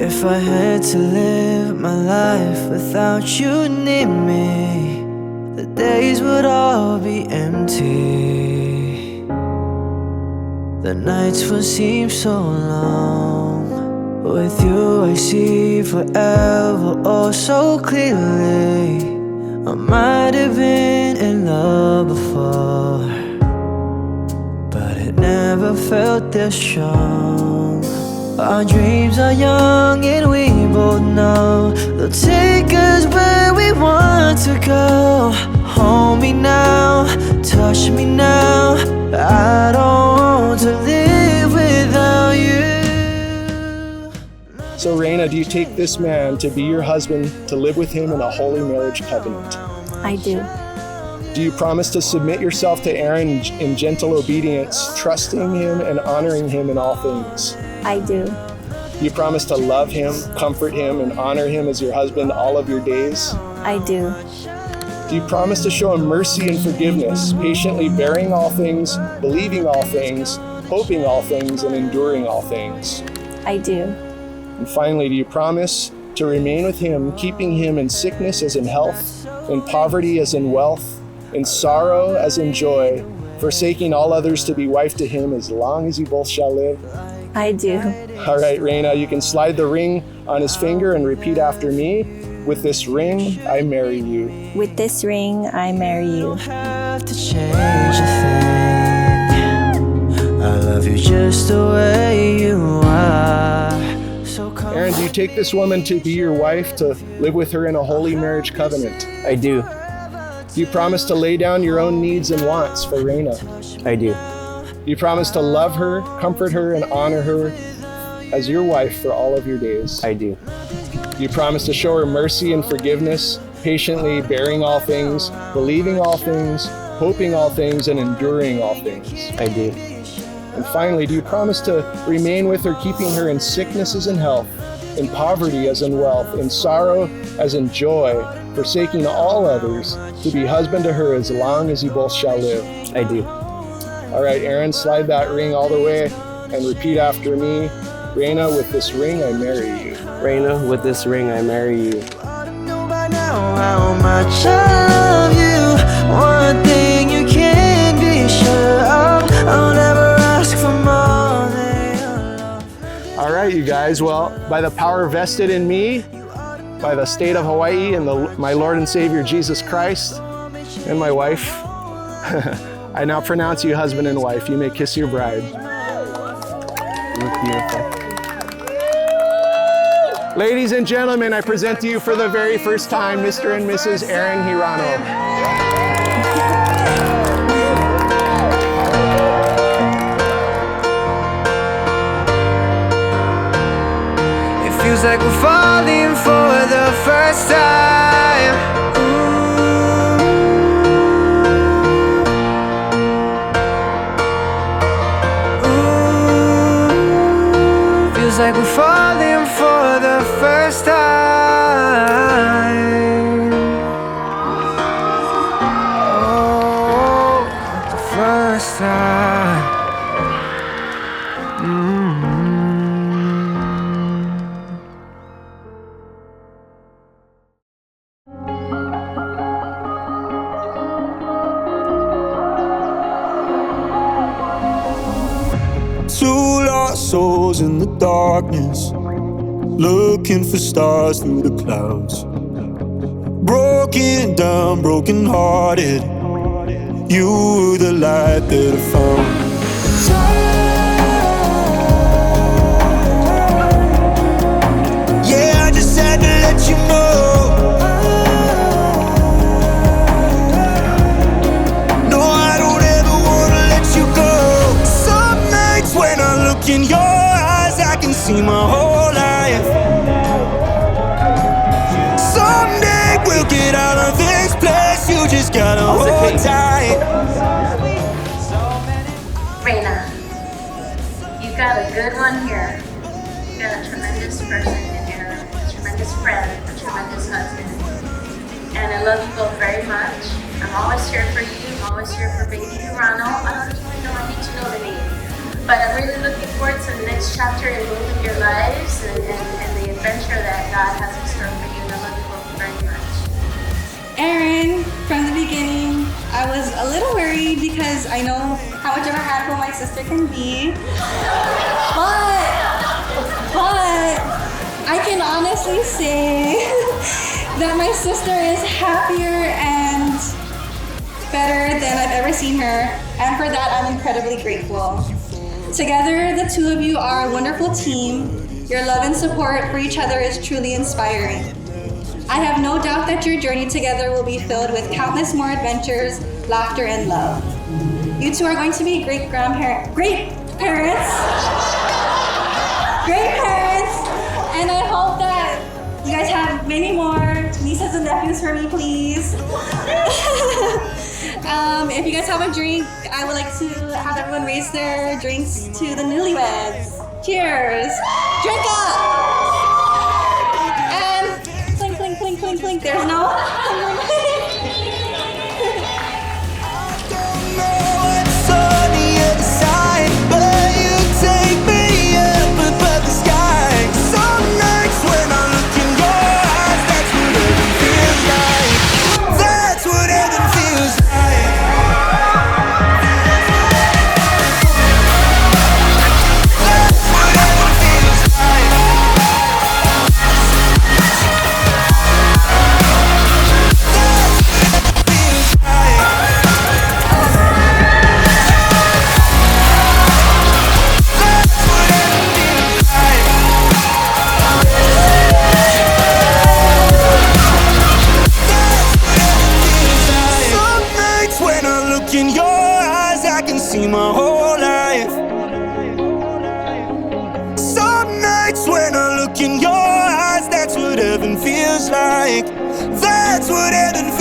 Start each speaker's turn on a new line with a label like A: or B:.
A: If I had to live my life without you near me, the days would all be empty. The nights would seem so long. With you I see forever oh so clearly. I might have been in love before, but it never felt this strong. Our dreams are young and we both know they'll take us where we want to go. Hold me now, touch me now, I don't want to live without you.
B: So Rayna, do you take this man to be your husband, to live with him in a holy marriage covenant?
C: I do.
B: Do you promise to submit yourself to Aren in gentle obedience, trusting him and honoring him in all things?
C: I do.
B: Do you promise to love him, comfort him, and honor him as your husband all of your days?
C: I do.
B: Do you promise to show him mercy and forgiveness, patiently bearing all things, believing all things, hoping all things, and enduring all things?
C: I do.
B: And finally, do you promise to remain with him, keeping him in sickness as in health, in poverty as in wealth, in sorrow as in joy, forsaking all others to be wife to him as long as you both shall live?
C: I do.
B: All right, Rayna, you can slide the ring on his finger and repeat after me. With this ring, I marry you.
C: With this ring, I marry you.
A: Don't have to change a thing. I love you just the way you are. So come
B: Aren, do you take this woman to be your wife, to live with her in a holy marriage covenant?
D: I do.
B: Do you promise to lay down your own needs and wants for Rayna?
D: I do.
B: Do you promise to love her, comfort her, and honor her as your wife for all of your days?
D: I do.
B: Do you promise to show her mercy and forgiveness, patiently bearing all things, believing all things, hoping all things, and enduring all things?
D: I do.
B: And finally, do you promise to remain with her, keeping her in sickness as in health, in poverty as in wealth, in sorrow as in joy, forsaking all others, to be husband to her as long as you both shall live?
D: I do.
B: All right, Aren, slide that ring all the way and repeat after me. Rayna, with this ring, I marry you.
D: Rayna, with this ring, I marry you.
A: know by now how much I love you. One thing you can be sure of, I'll never ask for more than your love.
B: All right, you guys. Well, by the power vested in me, by the state of Hawaii and my Lord and Savior Jesus Christ and my wife, I now pronounce you husband and wife. You may kiss your bride.
D: You look beautiful.
B: Ladies and gentlemen, I present to you for the very first time, Mr. and Mrs. Aren Hirano.
A: It feels like we're falling for the first time. Ooh, feels like we're falling for the first time. Oh, the first time.
E: Two lost souls in the darkness, looking for stars through the clouds. Broken down, broken hearted, you were the light that I found. Yeah, I just had to let you know. No, I don't ever wanna let you go. Some nights when I look in your eyes, I can see my whole life. Someday we'll get out of this place, you just gotta hold tight.
F: Rayna, you got a good one here. You got a tremendous person in here, a tremendous friend, a tremendous husband. And I love you both very much. I'm always here for you. I'm always here for baby Toronto. I don't even know, I need to know the name. But I'm really looking forward to the next chapter in both of your lives and the adventure that God has in store for you. And I love you both very much.
G: Aren, from the beginning, I was a little worried because I know how much of a handful my sister can be. But I can honestly say that my sister is happier and better than I've ever seen her, and for that I'm incredibly grateful. Together, the two of you are a wonderful team. Your love and support for each other is truly inspiring. I have no doubt that your journey together will be filled with countless more adventures, laughter, and love. You two are going to be great parents, and I hope that you guys have many more nieces and nephews for me, please. If you guys have a drink, I would like to have everyone raise their drinks to the newlyweds. Cheers! Drink up! And clink, clink, clink, clink, clink. There's no.
E: In your eyes, I can see my whole life. Some nights when I look in your eyes, that's what heaven feels like. That's what heaven feels like.